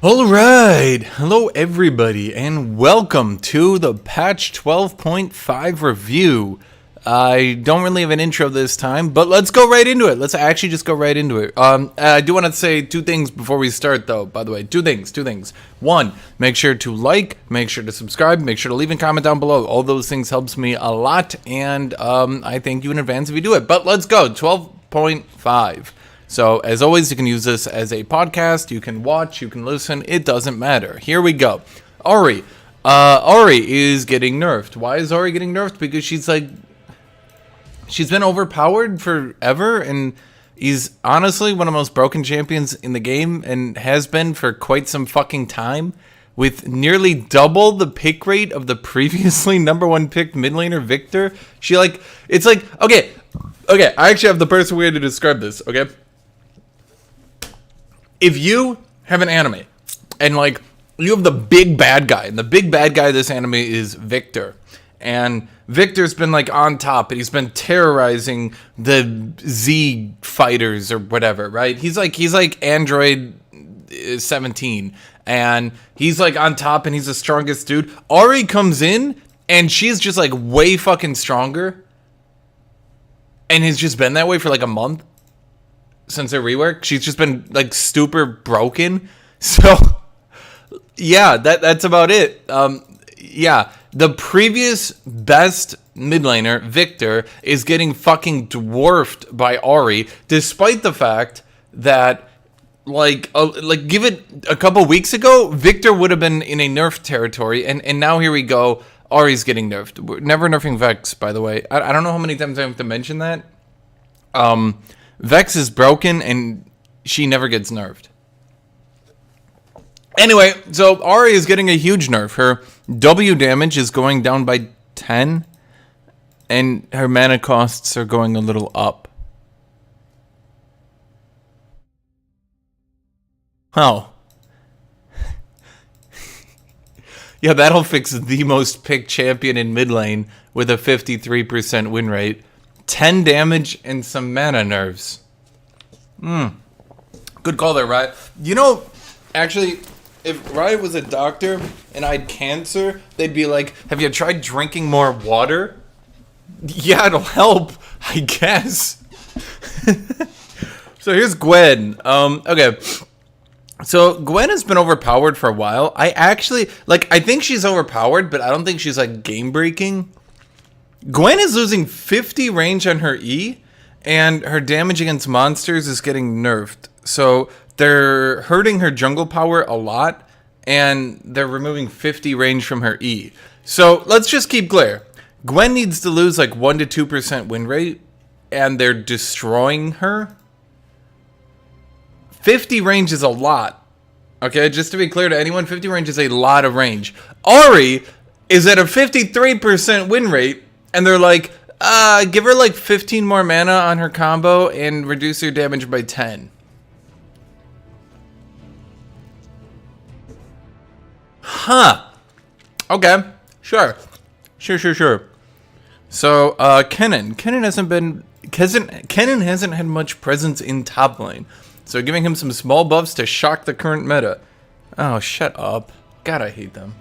Alright, hello everybody, and welcome to the patch 12.5 review. I don't really have an intro this time, but let's go right into it. Let's actually just go right into it. I do want to say two things before we start, though, by the way. Two things. One, make sure to like, make sure to subscribe, make sure to leave a comment down below. All those things helps me a lot, and I thank you in advance if you do it. But let's go, 12.5. So, as always, you can use this as a podcast, you can watch, you can listen, it doesn't matter. Here we go. Ahri. Ahri is getting nerfed. Why is Ahri getting nerfed? Because she's been overpowered forever, and he's honestly one of the most broken champions in the game, and has been for quite some fucking time, with nearly double the pick rate of the previously #1 picked mid laner Victor. Okay, I actually have the perfect way to describe this, okay? If you have an anime, and you have the big bad guy, and the big bad guy of this anime is Victor, and Victor's been on top, and he's been terrorizing the Z fighters or whatever, right? He's like Android 17, and he's on top, and he's the strongest dude. Ahri comes in, and she's just way fucking stronger, and has just been that way for a month. Since her rework, she's just been super broken. So yeah, that's about it. Yeah, the previous best mid laner, Victor, is getting fucking dwarfed by Ahri, despite the fact that give it a couple weeks ago, Victor would have been in a nerf territory, and now here we go, Ahri's getting nerfed. We're never nerfing Vex, by the way. I don't know how many times I have to mention that. Vex is broken, and she never gets nerfed. Anyway, so Ahri is getting a huge nerf. Her W damage is going down by 10, and her mana costs are going a little up. Oh. Yeah, that'll fix the most picked champion in mid lane with a 53% win rate. 10 damage and some mana nerves. Good call there, Riot. You know, actually, if Riot was a doctor and I had cancer, they'd be like, have you tried drinking more water? Yeah, it'll help, I guess. So here's Gwen. Okay. So Gwen has been overpowered for a while. I actually, I think she's overpowered, but I don't think she's, game-breaking. Gwen is losing 50 range on her E, and her damage against monsters is getting nerfed. So they're hurting her jungle power a lot, and they're removing 50 range from her E. So let's just keep clear. Gwen needs to lose 1 to 2% win rate, and they're destroying her. 50 range is a lot. Okay, just to be clear to anyone, 50 range is a lot of range. Ahri is at a 53% win rate, and they're give her 15 more mana on her combo and reduce her damage by 10. Huh. Okay. Sure. So, Kennen hasn't had much presence in top lane. So giving him some small buffs to shock the current meta. Oh, shut up. God, I hate them.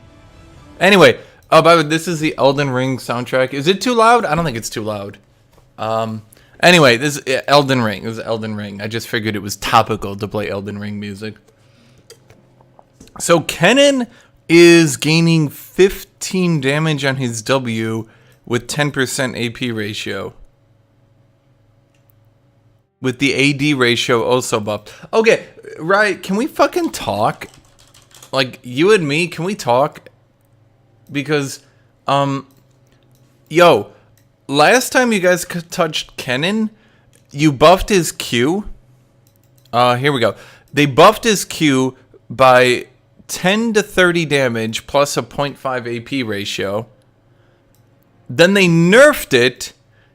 Anyway, by the way, this is the Elden Ring soundtrack. Is it too loud? I don't think it's too loud. Anyway, this is Elden Ring. This is Elden Ring. I just figured it was topical to play Elden Ring music. So Kennen is gaining 15 damage on his W with 10% AP ratio. With the AD ratio also buffed. Okay, right, can we fucking talk? You and me, can we talk? Because, last time you guys touched Kennen, you buffed his Q. Here we go. They buffed his Q by 10 to 30 damage plus a 0.5 AP ratio. Then they nerfed it,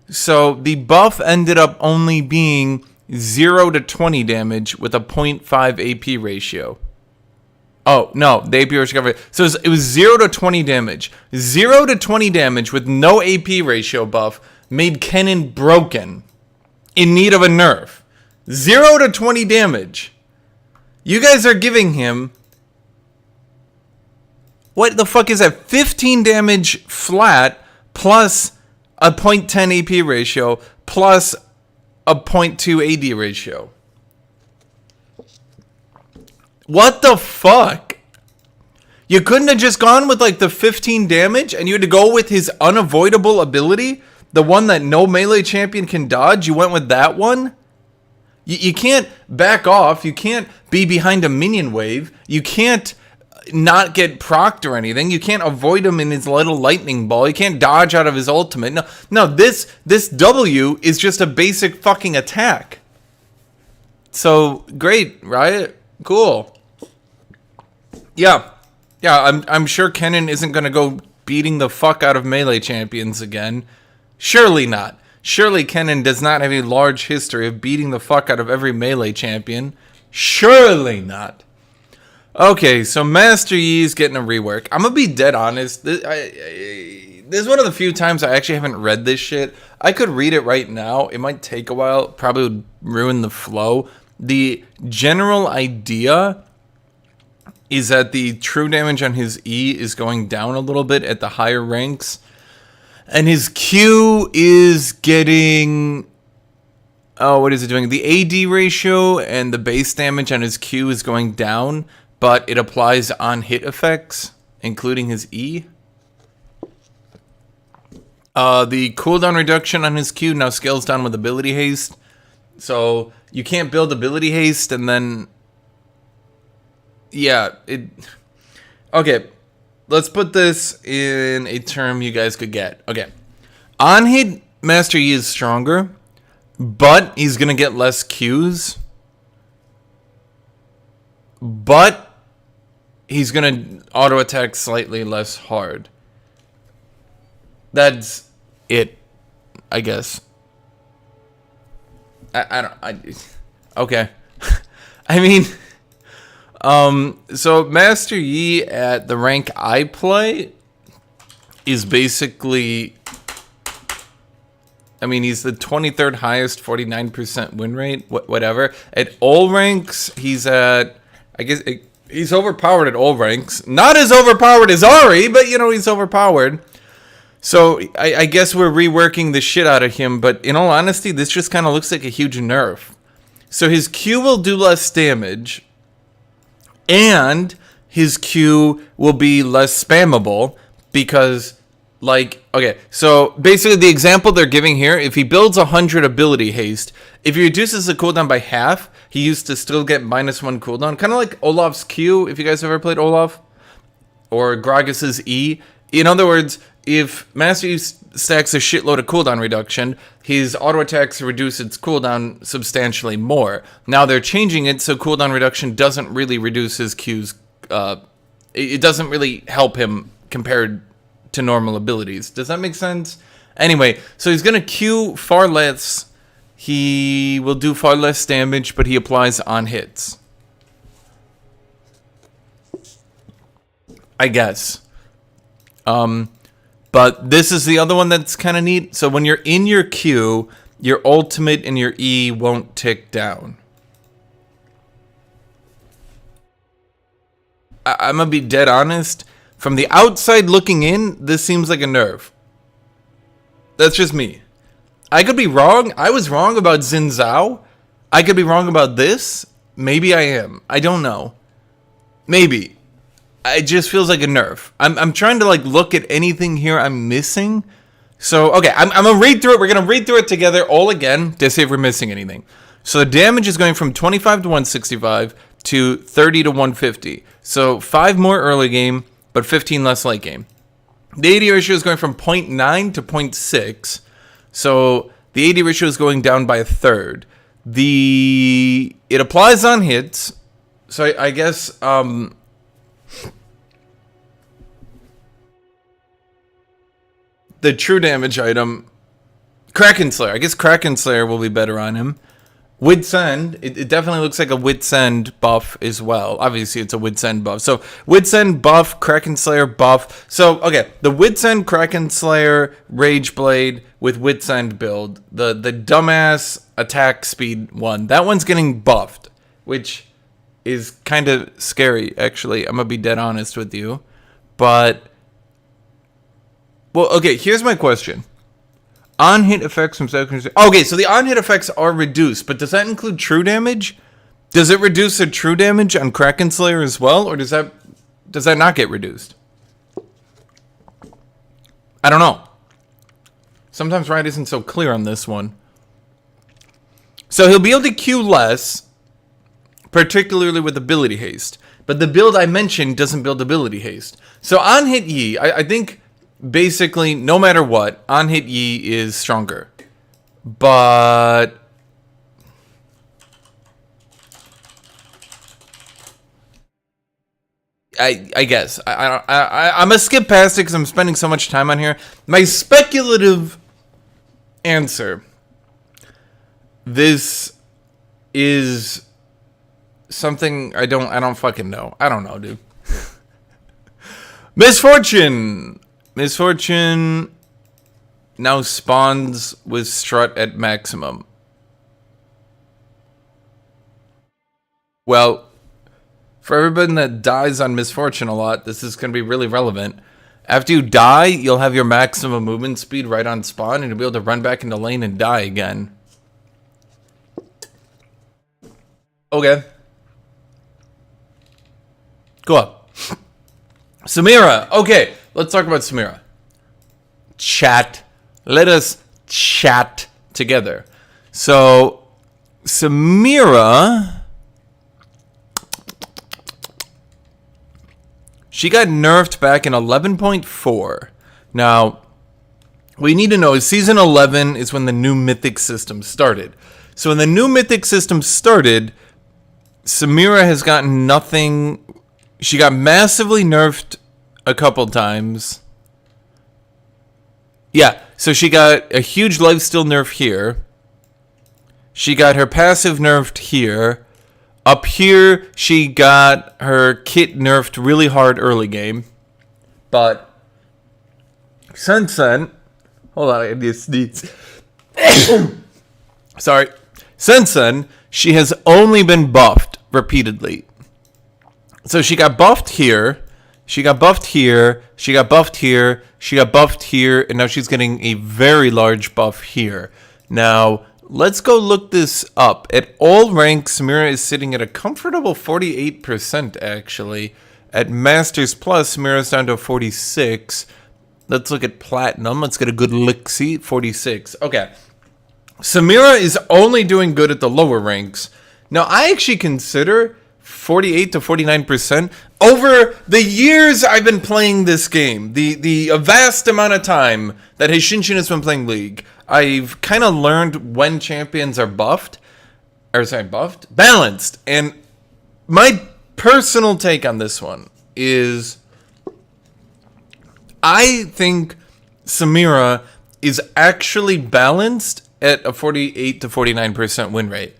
so the buff ended up only being 0 to 20 damage with a 0.5 AP ratio. Oh, no, the AP ratio covered. So it was 0 to 20 damage. 0 to 20 damage with no AP ratio buff made Kennen broken, in need of a nerf. 0 to 20 damage. You guys are giving him What the fuck is that? 15 damage flat plus a 0.10 AP ratio plus a 0.2 AD ratio. What the fuck? You couldn't have just gone with like the 15 damage and you had to go with his unavoidable ability? The one that no melee champion can dodge? You went with that one? You can't back off. You can't be behind a minion wave. You can't not get procced or anything. You can't avoid him in his little lightning ball. You can't dodge out of his ultimate. No, this W is just a basic fucking attack. So, great, right? Cool. Yeah, I'm sure Kennen isn't going to go beating the fuck out of melee champions again. Surely not. Surely Kennen does not have a large history of beating the fuck out of every melee champion. Surely not. Okay, so Master Yi's getting a rework. I'm going to be dead honest. This is one of the few times I actually haven't read this shit. I could read it right now. It might take a while. Probably would ruin the flow. The general idea is that the true damage on his E is going down a little bit at the higher ranks. And his Q is getting... Oh, what is it doing? The AD ratio and the base damage on his Q is going down, but it applies on hit effects, including his E. The cooldown reduction on his Q now scales down with ability haste. So you can't build ability haste and then... Yeah, okay, let's put this in a term you guys could get. Okay, on hit, Master Yi is stronger, but he's going to get less Qs. But he's going to auto attack slightly less hard. That's it, I guess. Okay. I mean... So Master Yi at the rank I play is basically, I mean, he's the 23rd highest, 49% win rate, whatever. At all ranks, he's at, I guess, he's overpowered at all ranks. Not as overpowered as Ahri, but, you know, he's overpowered. So I guess we're reworking the shit out of him, but in all honesty, this just kind of looks like a huge nerf. So his Q will do less damage, and his Q will be less spammable because, like, okay, so basically the example they're giving here, if he builds 100 ability haste, if he reduces the cooldown by half, he used to still get -1 cooldown, kind of like Olaf's Q, if you guys ever played Olaf, or Gragas's E. In other words, if Master Yi stacks a shitload of cooldown reduction, his auto attacks reduce its cooldown substantially more. Now they're changing it so cooldown reduction doesn't really reduce his Qs. It doesn't really help him compared to normal abilities. Does that make sense? Anyway, so he's going to Q far less. He will do far less damage, but he applies on hits. I guess. But this is the other one that's kind of neat. So when you're in your Q, your ultimate and your E won't tick down. I'm going to be dead honest. From the outside looking in, this seems like a nerf. That's just me. I could be wrong. I was wrong about Xin Zhao. I could be wrong about this. Maybe I am. I don't know. Maybe. It just feels like a nerf. I'm trying to like look at anything here I'm missing. So, okay, I'm going to read through it. We're going to read through it together all again to see if we're missing anything. So the damage is going from 25 to 165 to 30 to 150. So 5 more early game, but 15 less late game. The AD ratio is going from 0.9 to 0.6. So the AD ratio is going down by a third. It applies on hits. So I guess... the true damage item, Kraken Slayer. I guess Kraken Slayer will be better on him. Wit's End, it definitely looks like a Wit's End buff as well. Obviously, it's a Wit's End buff. So, Wit's End buff, Kraken Slayer buff. So, okay, the Wit's End Kraken Slayer Rage Blade with Wit's End build. The dumbass attack speed one. That one's getting buffed, which is kind of scary, actually. I'm going to be dead honest with you. But, well, okay, here's my question. On-hit effects from seconds. Okay, so the on-hit effects are reduced, but does that include true damage? Does it reduce the true damage on Kraken Slayer as well, or does that not get reduced? I don't know. Sometimes Riot isn't so clear on this one. So he'll be able to Q less, particularly with ability haste. But the build I mentioned doesn't build ability haste. So on-hit Yi, I think basically no matter what, on-hit Yi is stronger. But I guess I'm gonna skip past it because I'm spending so much time on here. My speculative answer: this is something I don't fucking know. I don't know, dude. Misfortune now spawns with strut at maximum. Well, for everybody that dies on Misfortune a lot, this is going to be really relevant. After you die, you'll have your maximum movement speed right on spawn, and you'll be able to run back into lane and die again. Okay. Go up. Samira. Okay, let's talk about Samira. Chat. Let us chat together. So, Samira, she got nerfed back in 11.4. Now, what you need to know is Season 11 is when the new Mythic system started. So when the new Mythic system started, Samira has gotten nothing. She got massively nerfed a couple times. Yeah, so she got a huge lifesteal nerf here. She got her passive nerfed here. Up here, she got her kit nerfed really hard early game. But since then, hold on, I need to sneeze. Sorry. Since then, she has only been buffed repeatedly. So she got buffed here, she got buffed here, she got buffed here, she got buffed here, and now she's getting a very large buff here. Now, let's go look this up. At all ranks, Samira is sitting at a comfortable 48%, actually. At Masters Plus, Samira's down to 46. Let's look at Platinum. Let's get a good look-see. 46. Okay. Samira is only doing good at the lower ranks. Now, I actually consider 48 to 49%. Over the years I've been playing this game, the vast amount of time that Hashinshin has been playing League, I've kind of learned when champions are balanced. And my personal take on this one is I think Samira is actually balanced at a 48 to 49% win rate.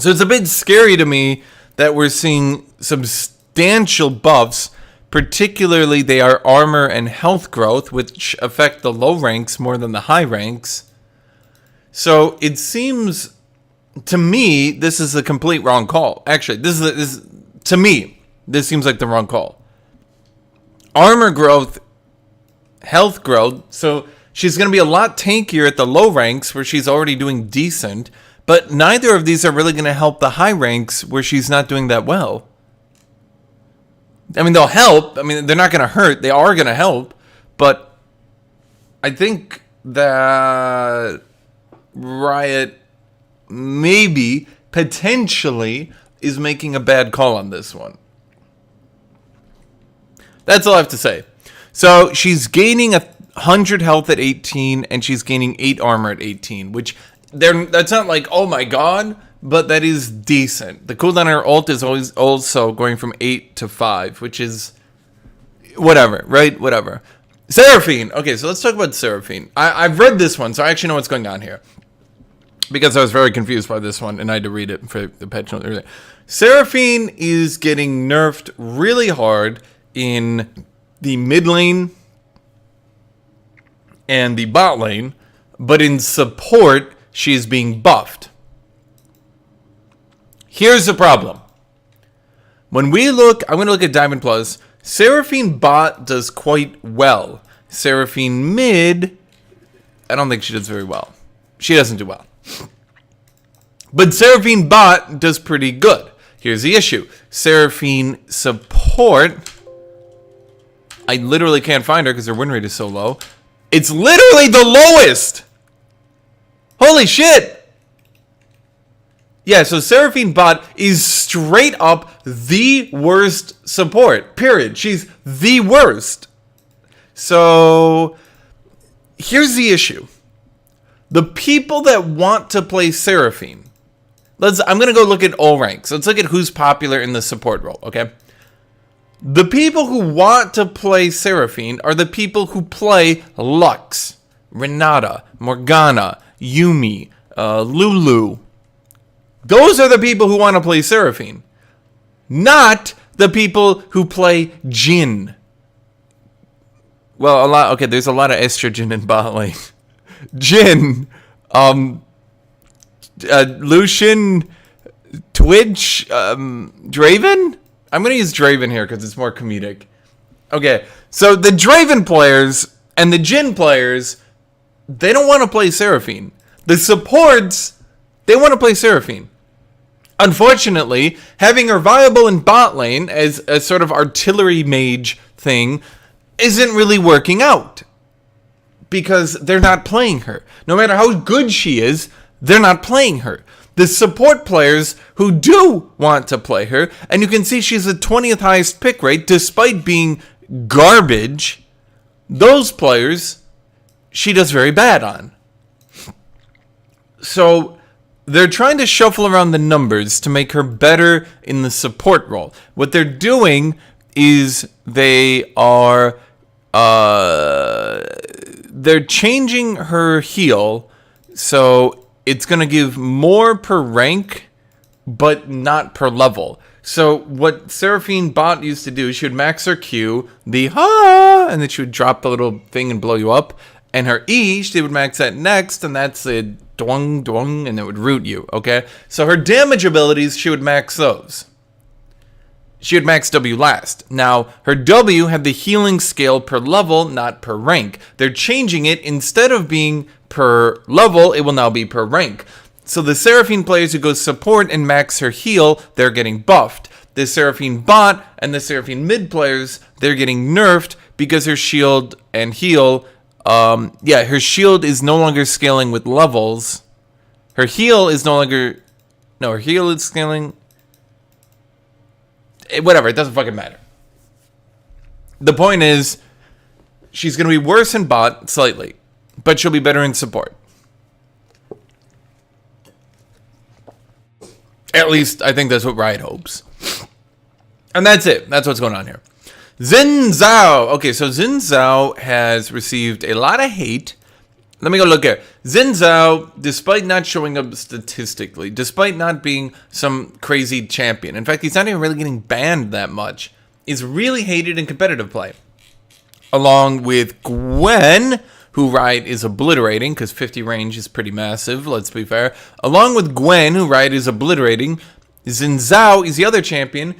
So it's a bit scary to me that we're seeing substantial buffs. Particularly, they are armor and health growth, which affect the low ranks more than the high ranks. So it seems to me this is a complete wrong call. Actually, to me this seems like the wrong call. Armor growth, health growth. So she's going to be a lot tankier at the low ranks where she's already doing decent. But neither of these are really going to help the high ranks where she's not doing that well. I mean, they'll help. I mean, they're not going to hurt. They are going to help. But I think that Riot maybe, potentially, is making a bad call on this one. That's all I have to say. So she's gaining 100 health at 18, and she's gaining 8 armor at 18, which that's not like, oh my god, but that is decent. The cooldown on her ult is always also going from 8 to 5, which is whatever, right? Whatever. Seraphine. Okay, so let's talk about Seraphine. I've read this one, so I actually know what's going on here. Because I was very confused by this one, and I had to read it for the patch note. Seraphine is getting nerfed really hard in the mid lane and the bot lane, but in support, she is being buffed. Here's the problem. When we look, I'm going to look at Diamond Plus. Seraphine bot does quite well. Seraphine mid, I don't think she does very well. She doesn't do well. But Seraphine bot does pretty good. Here's the issue. Seraphine support, I literally can't find her because her win rate is so low. It's literally the lowest. Holy shit. Yeah, so Seraphine bot is straight up the worst support. Period. She's the worst. So here's the issue. The people that want to play Seraphine. I'm going to go look at all ranks. Let's look at who's popular in the support role, okay? The people who want to play Seraphine are the people who play Lux, Renata, Morgana, Yumi, Lulu. Those are the people who want to play Seraphine. Not the people who play Jhin. Well, there's a lot of estrogen in bot lane. Jhin, Lucian, Twitch, Draven? I'm going to use Draven here because it's more comedic. Okay, so the Draven players and the Jhin players, they don't want to play Seraphine. The supports, they want to play Seraphine. Unfortunately, having her viable in bot lane as a sort of artillery mage thing isn't really working out. Because they're not playing her. No matter how good she is, they're not playing her. The support players who do want to play her, and you can see she's the 20th highest pick rate despite being garbage, those players she does very bad on. So they're trying to shuffle around the numbers to make her better in the support role. What they're doing is they're changing her heal, so it's going to give more per rank, but not per level. So what Seraphine bot used to do, she would max her Q, and then she would drop the little thing and blow you up. And her E, she would max that next, and that's a dwang dwang, and it would root you, okay? So her damage abilities, she would max those. She would max W last. Now, her W had the healing scale per level, not per rank. They're changing it. Instead of being per level, it will now be per rank. So the Seraphine players who go support and max her heal, they're getting buffed. The Seraphine bot and the Seraphine mid players, they're getting nerfed because her shield and heal, her shield is no longer scaling with levels. Her heal is no longer, her heal is scaling. Whatever, it doesn't fucking matter. The point is, she's going to be worse in bot, slightly, but she'll be better in support. At least, I think that's what Riot hopes. And that's it. That's what's going on here. Xin Zhao. Okay, so Xin Zhao has received a lot of hate. Let me go look here. Xin Zhao, despite not showing up statistically, despite not being some crazy champion, in fact, he's not even really getting banned that much, is really hated in competitive play. Along with Gwen, who Riot is obliterating, because 50 range is pretty massive, let's be fair. Along with Gwen, who Riot is obliterating, Xin Zhao is the other champion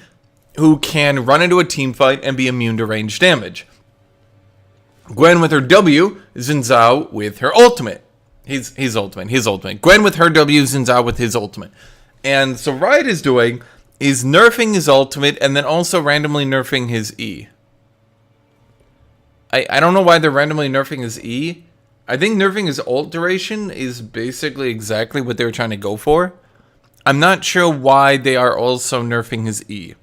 who can run into a team fight and be immune to range damage. Gwen with her W, Xin Zhao with her ultimate. His ultimate. Gwen with her W, Xin Zhao with his ultimate. And so Riot is doing is nerfing his ultimate and then also randomly nerfing his E. I don't know why they're randomly nerfing his E. I think nerfing his ult duration is basically exactly what they were trying to go for. I'm not sure why they are also nerfing his E.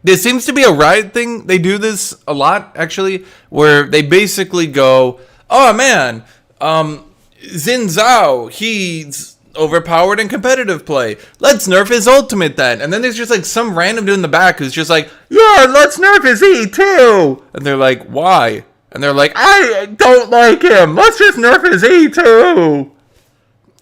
This seems to be a Riot thing. They do this a lot, actually, where they basically go, oh man, Xin Zhao, he's overpowered in competitive play. Let's nerf his ultimate then. And then there's just like some random dude in the back who's just like, yeah, let's nerf his E too. And they're like, why? And they're like, I don't like him. Let's just nerf his E too.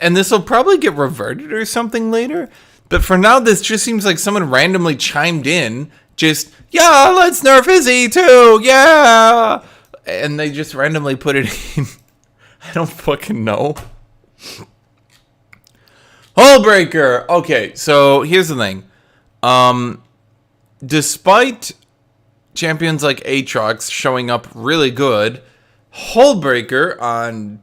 And this will probably get reverted or something later. But for now, this just seems like someone randomly chimed in. Just, yeah, let's nerf his E too, yeah! And they just randomly put it in. I don't fucking know. Hullbreaker! Okay, so here's the thing. Despite champions like Aatrox showing up really good. Hullbreaker on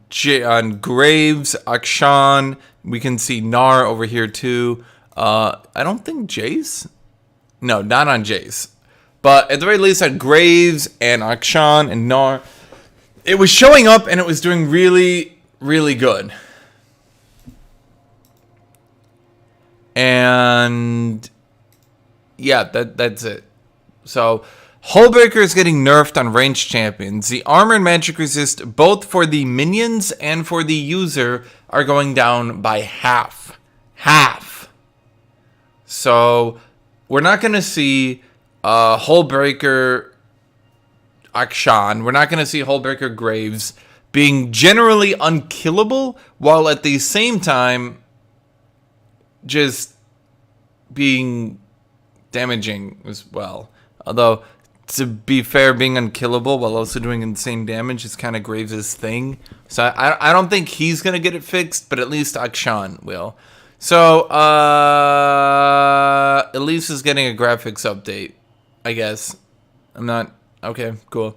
Graves, Akshan. We can see Gnar over here too. I don't think Jace. No, not on Jace. But at the very least on Graves and Akshan and Gnar, it was showing up and it was doing really, really good. And yeah, that's it. So Hullbreaker is getting nerfed on ranged champions. The armor and magic resist, both for the minions and for the user, are going down by half. Half. So we're not going to see Hullbreaker Akshan. We're not going to see Hullbreaker Graves being generally unkillable, while at the same time just being damaging as well. Although, to be fair, being unkillable while also doing insane damage is kind of Graves' thing. So I don't think he's going to get it fixed, but at least Akshan will. So, Elise is getting a graphics update, I guess. I'm not... Okay, cool.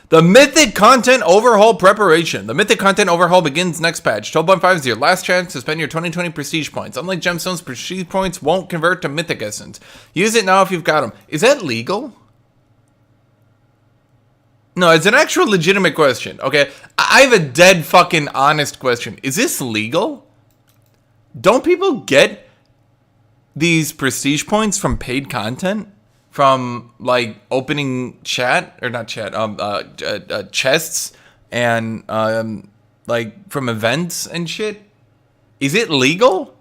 The Mythic content overhaul preparation. The Mythic content overhaul begins next patch. 12.5 is your last chance to spend your 2020 prestige points. Unlike gemstones, prestige points won't convert to Mythic essence. Use it now if you've got them. Is that legal? No, it's an actual legitimate question. Okay, I have a dead fucking honest question. Is this legal? Don't people get these prestige points from paid content? From, like, opening chat, or not chat, chests, and, like, from events and shit? Is it legal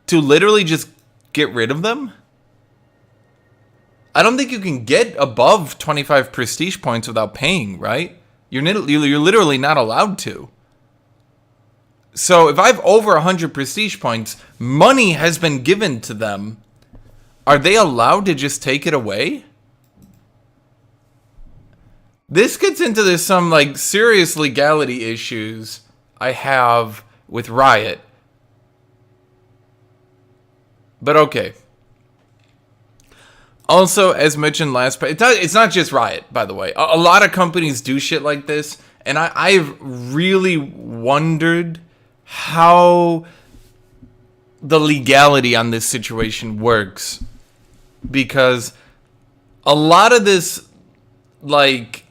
to literally just get rid of them? I don't think you can get above 25 prestige points without paying, right? You're literally not allowed to. So, if I have over 100 prestige points, money has been given to them. Are they allowed to just take it away? This gets into some like serious legality issues I have with Riot. But okay. Also, as mentioned last, it's not just Riot, by the way. A lot of companies do shit like this, and I've really wondered how the legality on this situation works. Because a lot of this, like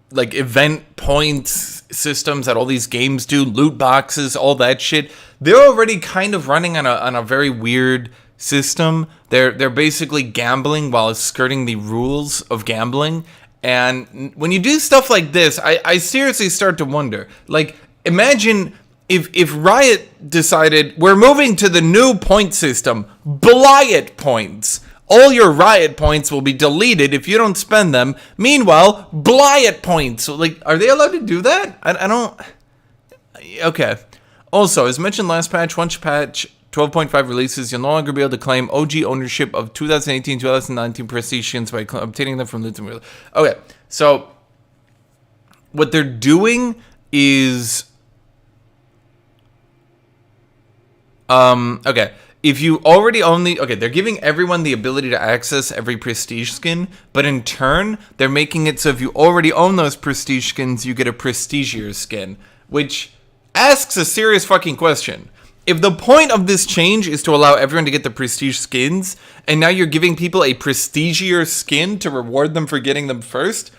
event points systems that all these games do, loot boxes, all that shit, they're already kind of running on a very weird system. They're basically gambling while skirting the rules of gambling. And when you do stuff like this, I seriously start to wonder. Like, imagine if Riot decided, we're moving to the new point system, Blight points. All your Riot points will be deleted if you don't spend them. Meanwhile, Blight points. Like, are they allowed to do that? I don't... Okay. Also, as mentioned last patch, once patch 12.5 releases, you'll no longer be able to claim OG ownership of 2018-2019 prestige skins by obtaining them from loot and... Okay, so what they're doing is... okay, if you already own they're giving everyone the ability to access every prestige skin, but in turn, they're making it so if you already own those prestige skins, you get a prestigier skin, which asks a serious fucking question. If the point of this change is to allow everyone to get the prestige skins, and now you're giving people a prestigier skin to reward them for getting them first,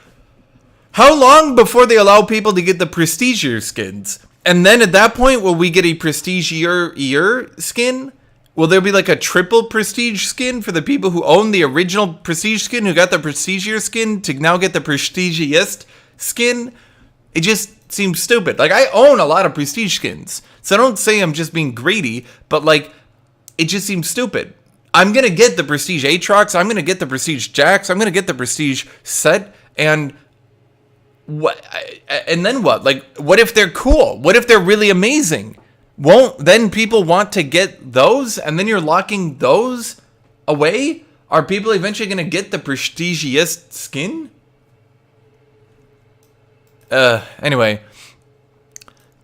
how long before they allow people to get the prestigier skins? And then at that point, will we get a prestigier skin? Will there be like a triple prestige skin for the people who own the original prestige skin, who got the prestigier skin, to now get the prestigiest skin? It just seems stupid. Like, I own a lot of prestige skins, so don't say I'm just being greedy, but like, it just seems stupid. I'm gonna get the prestige Aatrox, I'm gonna get the prestige Jax, I'm gonna get the prestige set, and... what? And then what? Like, what if they're cool? What if they're really amazing? Won't then people want to get those? And then you're locking those away? Are people eventually going to get the prestigious skin? Anyway.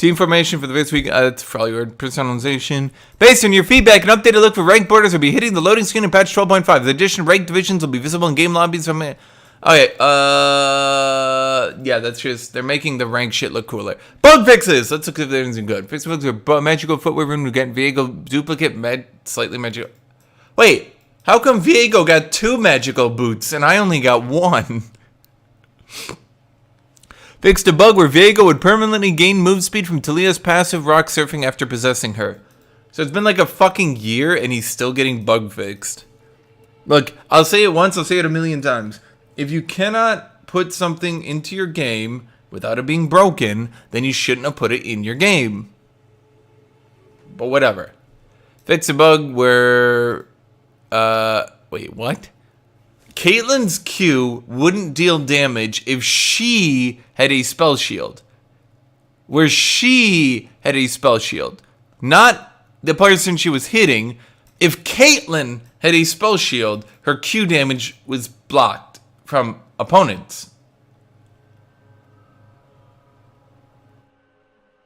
Team formation for the first week. That's for all your personalization. Based on your feedback, an updated look for ranked borders will be hitting the loading screen in patch 12.5. The addition of ranked divisions will be visible in game lobbies. Okay, yeah, that's just, they're making the rank shit look cooler. Bug fixes! Let's look if there's anything good. Fix bugs are magical footwear room to get Viego duplicate slightly magical. Wait, how come Viego got 2 magical boots and I only got 1? Fixed a bug where Viego would permanently gain move speed from Talia's passive rock surfing after possessing her. So it's been like a fucking year and he's still getting bug fixed. Look, I'll say it once, I'll say it a million times. If you cannot put something into your game without it being broken, then you shouldn't have put it in your game. But whatever. Fix a bug where... wait, what? Caitlyn's Q wouldn't deal damage if she had a spell shield. Where she had a spell shield. Not the person she was hitting. If Caitlyn had a spell shield, her Q damage was blocked from opponents.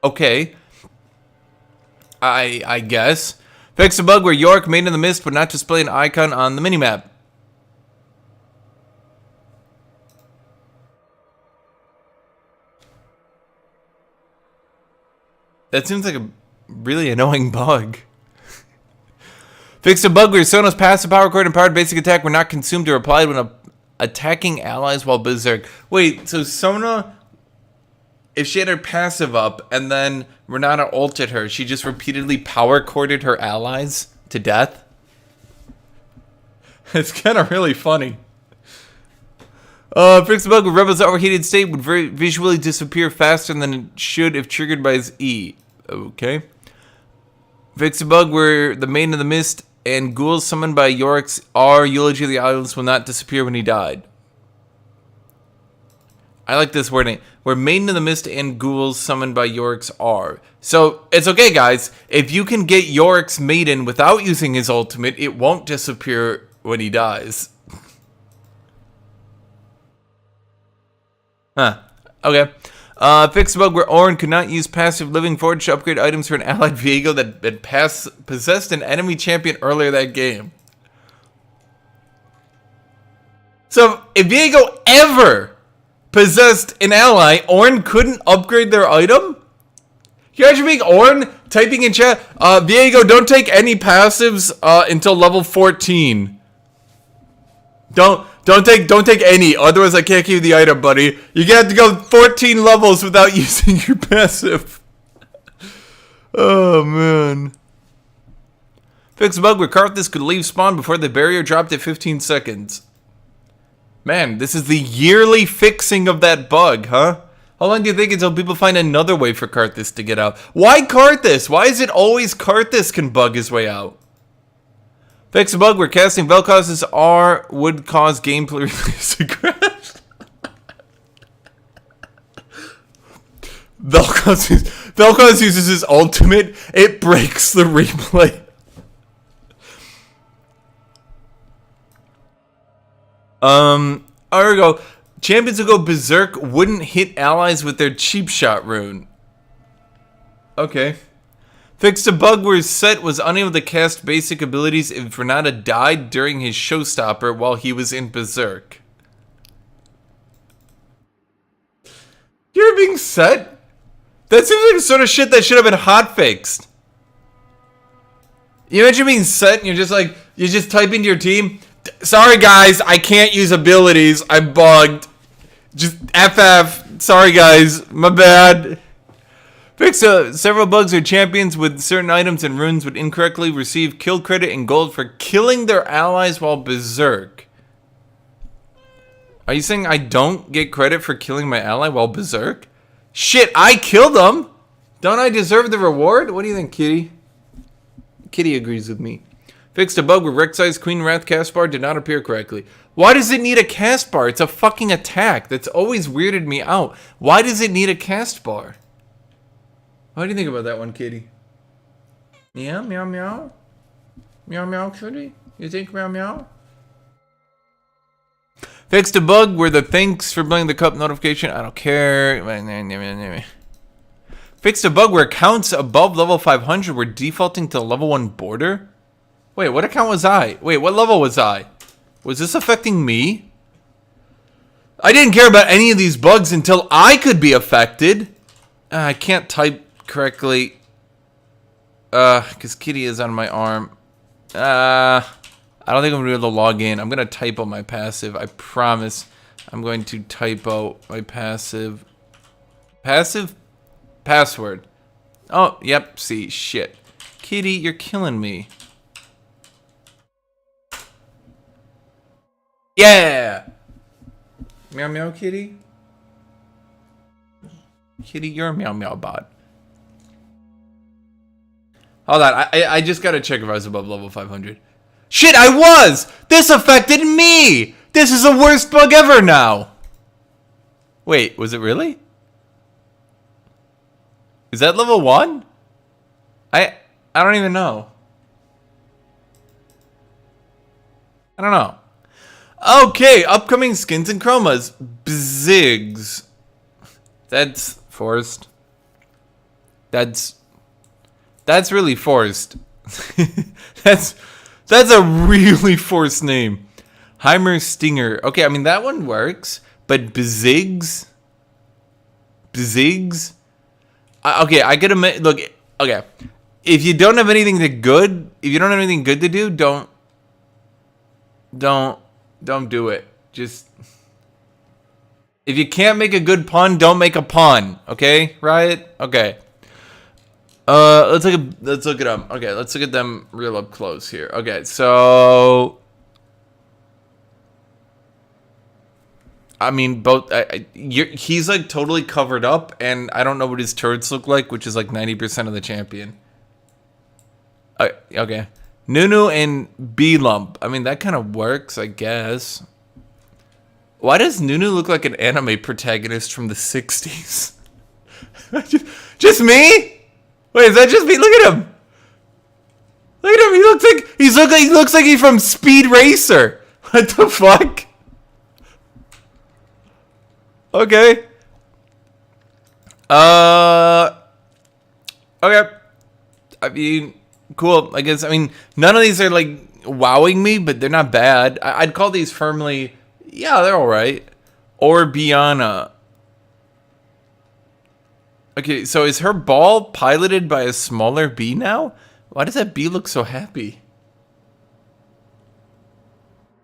Okay. I guess. Fix a bug where York, Maiden in the Mist, would not display an icon on the minimap. That seems like a really annoying bug. Fix a bug where Sona's passive power cord and powered basic attack were not consumed or applied when attacking allies while berserk. Wait, so Sona, if she had her passive up and then Renata ulted her, she just repeatedly power corded her allies to death? It's kind of really funny. Fix the bug with Rebel's overheated state would visually disappear faster than it should if triggered by his E. Okay. Fix the bug where the Maiden of the Mist and ghouls summoned by Yorick's R Eulogy of the Islands will not disappear when he died. I like this wording. Where Maiden of the Mist and ghouls summoned by Yorick's R. So, it's okay, guys. If you can get Yorick's Maiden without using his ultimate, it won't disappear when he dies. Huh. Okay. Fix the bug where Orin could not use passive Living Forge to upgrade items for an allied Viego that had possessed an enemy champion earlier that game. So, if Viego ever possessed an ally, Orin couldn't upgrade their item? Can you imagine being Orin typing in chat, Viego, don't take any passives until level 14. Don't take any, otherwise I can't give you the item, buddy. You're gonna have to go 14 levels without using your passive. Oh, man. Fix a bug where Karthus could leave spawn before the barrier dropped at 15 seconds. Man, this is the yearly fixing of that bug, huh? How long do you think until people find another way for Karthus to get out? Why Karthus? Why is it always Karthus can bug his way out? Fix a bug where casting Vel'Koz's R would cause gameplay to crash. Vel'Koz uses his ultimate. It breaks the replay. There we go. Champions who go berserk wouldn't hit allies with their cheap shot rune. Okay. Fixed a bug where Set was unable to cast basic abilities if Renata died during his showstopper while he was in berserk. You're being Set? That seems like the sort of shit that should have been hot fixed. You imagine being Set and you're just like, you just type into your team, sorry guys, I can't use abilities, I'm bugged. Just FF, sorry guys, my bad. Fix several bugs or champions with certain items and runes would incorrectly receive kill credit and gold for killing their allies while berserk. Are you saying I don't get credit for killing my ally while berserk? Shit, I killed them! Don't I deserve the reward? What do you think, Kitty? Kitty agrees with me. Fixed a bug where Rek'Sai's Queen Wrath cast bar did not appear correctly. Why does it need a cast bar? It's a fucking attack. That's always weirded me out. Why does it need a cast bar? What do you think about that one, Kitty? Yeah, meow meow? Meow meow, Kitty? You think meow meow? Fixed a bug where the thanks for playing the cup notification. I don't care. Fixed a bug where accounts above level 500 were defaulting to level 1 border. Wait, what account was I? Wait, what level was I? Was this affecting me? I didn't care about any of these bugs until I could be affected. I can't type correctly. Because Kitty is on my arm. I don't think I'm going to be able to log in. I'm going to typo my passive. I promise I'm going to typo my passive. Passive? Password. Oh, yep. See, shit. Kitty, you're killing me. Yeah! Meow meow, kitty. Kitty, you're a meow meow bot. Hold on, I just gotta check if I was above level 500. Shit, I was! This affected me! This is the worst bug ever now! Wait, was it really? Is that level 1? I don't even know. I don't know. Okay, upcoming skins and chromas. Bzigs. That's forced. That's really forced. that's a really forced name. Heimer Stinger. Okay, I mean that one works, but Bzigs. Bzigs. Okay, I could admit. Look, okay. If you don't have anything good, to do, don't do it. Just if you can't make a good pun, don't make a pun. Okay, Riot. Okay. Let's look it up. Okay, let's look at them real up close here. Okay, so I mean, both. He's like totally covered up, and I don't know what his turrets look like, which is like 90% of the champion. Okay, Nunu and B Lump. I mean, that kind of works, I guess. Why does Nunu look like an anime protagonist from the 60s? Just me? Wait, is that just me? Look at him. Look at him. He looks like he's from Speed Racer. What the fuck? Okay. Okay. I mean, cool. I guess. I mean, none of these are like wowing me, but they're not bad. I'd call these firmly. Yeah, they're all right. Or Biana. Okay, so is her ball piloted by a smaller bee now? Why does that bee look so happy?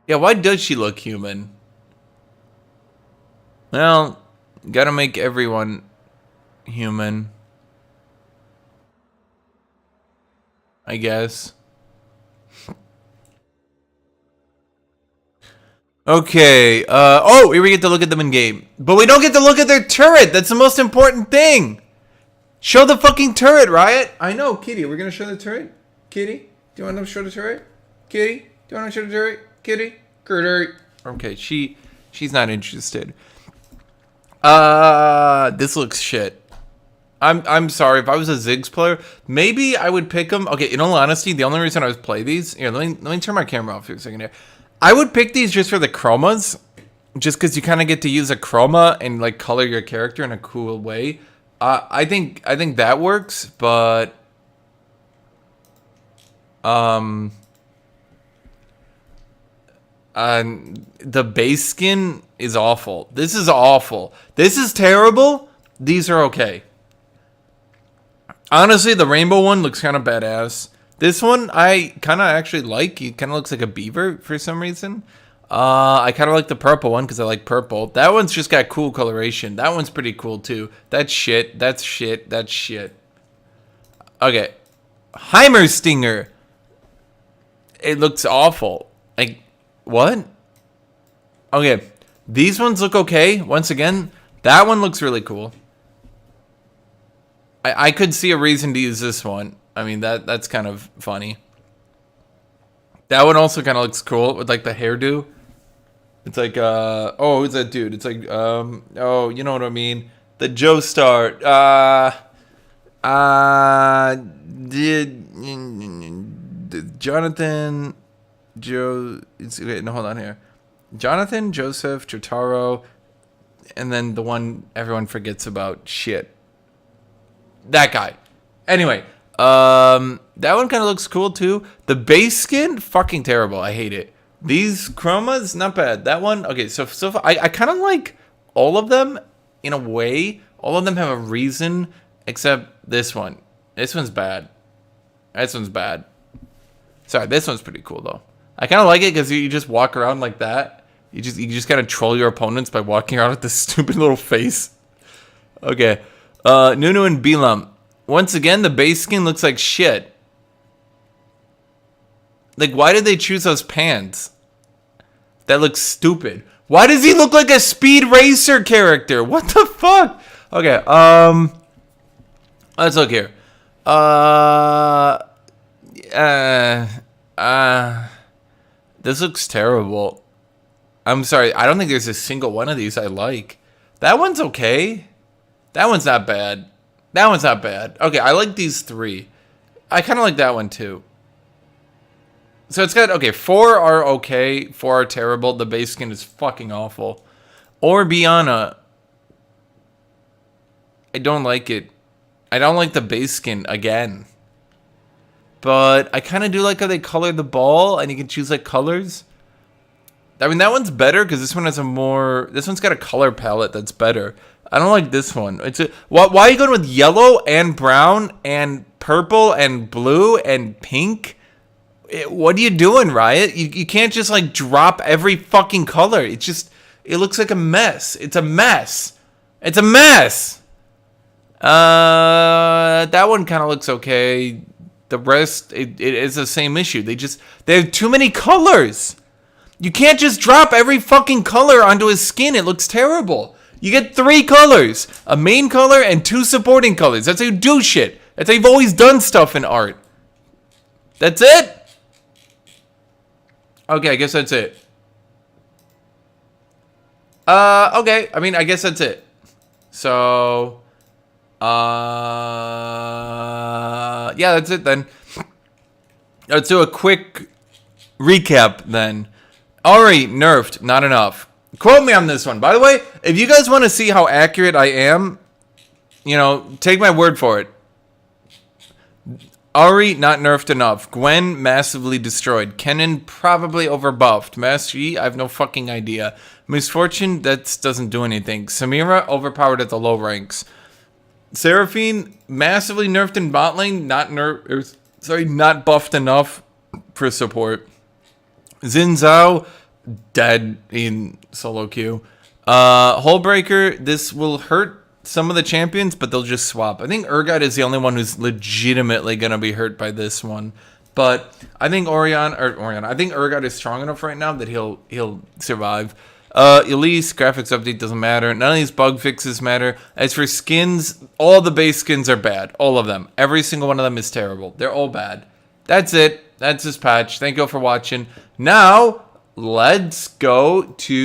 Yeah, why does she look human? Well, gotta make everyone human. I guess. Okay, oh, here we get to look at them in game. But we don't get to look at their turret! That's the most important thing! Show the fucking turret, Riot! I know, Kitty, we're gonna show the turret? Kitty? Do you want to show the turret? Kitty? Do you want to show the turret? Kitty? Critter. Okay, she's not interested. This looks shit. I'm sorry, if I was a Ziggs player, maybe I would pick them. Okay, in all honesty, the only reason I was play these, here, let me turn my camera off for a second here. I would pick these just for the chromas, just because you kind of get to use a chroma and like color your character in a cool way. I think that works, but the base skin is awful. This is awful. This is terrible. These are okay. Honestly, the rainbow one looks kind of badass. This one, I kind of actually like. He kind of looks like a beaver for some reason. I kind of like the purple one because I like purple. That one's just got cool coloration. That one's pretty cool too. That's shit. That's shit. That's shit. Okay. Heimer Stinger. It looks awful. Like, what? Okay. These ones look okay. Once again, that one looks really cool. I could see a reason to use this one. I mean, that's kind of funny. That one also kind of looks cool with like the hairdo. It's like, oh, who's that dude? It's like, oh, you know what I mean? The Joestar. Jonathan, Joe. Wait, no, hold on here. Jonathan, Joseph, Jotaro, and then the one everyone forgets about. Shit. That guy. Anyway, that one kind of looks cool too. The base skin, fucking terrible. I hate it. These chromas, not bad. That one, okay. So far, I kind of like all of them in a way. All of them have a reason, except this one. This one's bad. This one's bad. Sorry, this one's pretty cool though. I kind of like it because you just walk around like that. You just kind of troll your opponents by walking around with this stupid little face. Okay. Nunu and Bilam. Once again, the base skin looks like shit. Like, why did they choose those pants? That looks stupid. Why does he look like a Speed Racer character? What the fuck? Okay, let's look here. This looks terrible. I'm sorry, I don't think there's a single one of these I like. That one's okay. That one's not bad. That one's not bad. Okay, I like these three. I kind of like that one too. So it's got, okay, 4 are okay, 4 are terrible. The base skin is fucking awful. Orbiana. I don't like it. I don't like the base skin again. But I kind of do like how they color the ball and you can choose like colors. I mean, that one's better because this one has a more, this one's got a color palette that's better. I don't like this one. Why are you going with yellow and brown and purple and blue and pink? What are you doing, Riot? You can't just like drop every fucking color. It looks like a mess. It's a mess. It's a mess. That one kind of looks okay. The rest, it is the same issue. They have too many colors. You can't just drop every fucking color onto his skin. It looks terrible. You get 3 colors, a main color and 2 supporting colors. That's how you do shit. That's how you've always done stuff in art. That's it? Okay, I guess that's it. Okay. I mean, I guess that's it. So, yeah, that's it then. Let's do a quick recap then. Ahri nerfed, not enough. Quote me on this one. By the way, if you guys want to see how accurate I am, you know, take my word for it. Ahri, not nerfed enough. Gwen, massively destroyed. Kennen, probably overbuffed. Master Yi, I have no fucking idea. Misfortune, that doesn't do anything. Samira, overpowered at the low ranks. Seraphine, massively nerfed in bot lane, not buffed enough for support. Xin Zhao, dead in solo queue. Hullbreaker, this will hurt some of the champions, but they'll just swap. I think Urgot is the only one who's legitimately going to be hurt by this one. But I think I think Urgot is strong enough right now that he'll survive. Elise, graphics update doesn't matter. None of these bug fixes matter. As for skins, all the base skins are bad. All of them. Every single one of them is terrible. They're all bad. That's it. That's this patch. Thank you all for watching. Now, let's go to...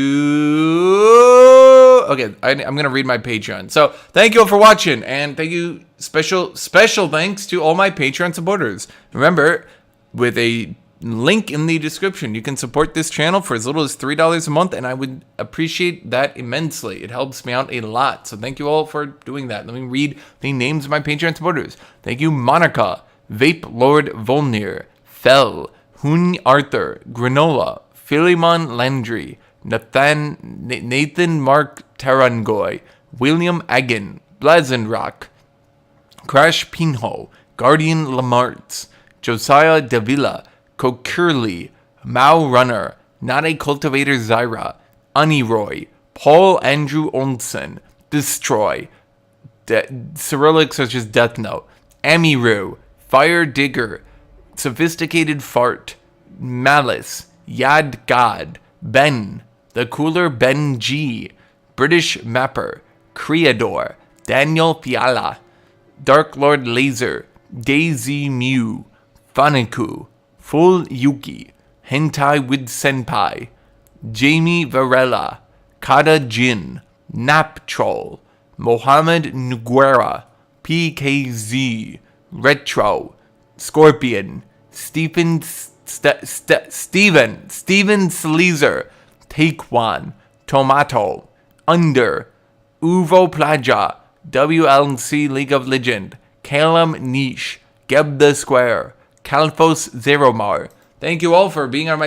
Okay, I'm going to read my Patreon. So, thank you all for watching. And thank you, special thanks to all my Patreon supporters. Remember, with a link in the description, you can support this channel for as little as $3 a month. And I would appreciate that immensely. It helps me out a lot. So, thank you all for doing that. Let me read the names of my Patreon supporters. Thank you, Monica, Vape Lord Volnir, Fell, Hun Arthur, Granola, Philemon Landry, Nathan Mark Tarangoy, William Agan, Blazenrock, Crash Pinho, Guardian Lamartz, Josiah Davila, Kokirli, Mao Runner, Not a Cultivator Zyra, Aniroy, Paul Andrew Olsen, Destroy, Cyrillic such as Death Note, Amiru, Fire Digger, Sophisticated Fart, Malice, Yad God, Ben, The Cooler Ben G, British Mapper, Creador, Daniel Fiala, Dark Lord Laser, Daisy Mew, Faniku, Full Yuki, Hentai with Senpai, Jamie Varela, Kada Jin, Nap Troll, Mohammed Nguera, PKZ, Retro, Scorpion, Steven Sleazer, Taekwon, Tomato, Under, Uvo Plaja, WLC League of Legend, Calum Niche, Geb the Square, Calphos Zeromar. Thank you all for being on my